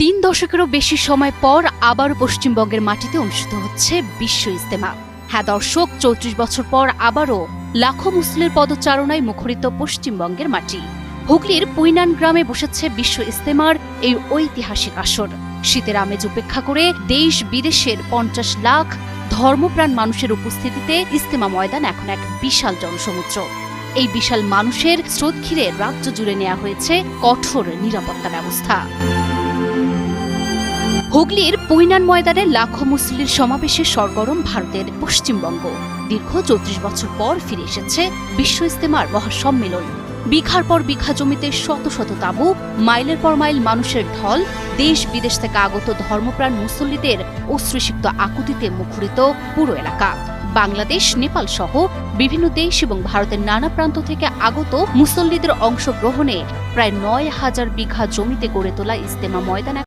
3 দশকেরও বেশি সময় পর আবার পশ্চিমবঙ্গের মাটিতে অনুষ্ঠিত হচ্ছে বিশ্ব ইজতেমা। হ্যাঁ দর্শক, 34 বছর পর আবারও লাখো মুসলিমের পদচারণায় মুখরিত পশ্চিমবঙ্গের মাটি। হুগলির পুইনান গ্রামে বসেছে বিশ্ব ইজতেমার এই ঐতিহাসিক আসর। শীতের আমেজ উপেক্ষা করে দেশ বিদেশের 50 লাখ ধর্মপ্রাণ মানুষের উপস্থিতিতে ইজতেমা ময়দান এখন এক বিশাল জনসমুদ্র। এই বিশাল মানুষের স্রোত ঘিরে রাজ্য জুড়ে নেওয়া হয়েছে কঠোর নিরাপত্তা ব্যবস্থা। হুগলির পুইনান ময়দানে লাখো মুসলিমের সমাবেশে সরগরম ভারতের পশ্চিমবঙ্গ। দীর্ঘ 34 বছর পর ফিরে এসেছে বিশ্ব ইজতেমার মহাসম্মেলন। বিঘার পর বিঘা জমিতে শত শত তাঁবু, মাইলের পর মাইল মানুষের ঢল, দেশ বিদেশ থেকে আগত ধর্মপ্রাণ মুসল্লিদের অশ্রুসিক্ত আকুতিতে মুখরিত পুরো এলাকা। বাংলাদেশ, নেপাল সহ বিভিন্ন দেশ এবং ভারতের নানা প্রান্ত থেকে আগত মুসল্লিদের অংশগ্রহণে প্রায় 9,000 বিঘা জমিতে গড়ে তোলা ইজতেমা ময়দান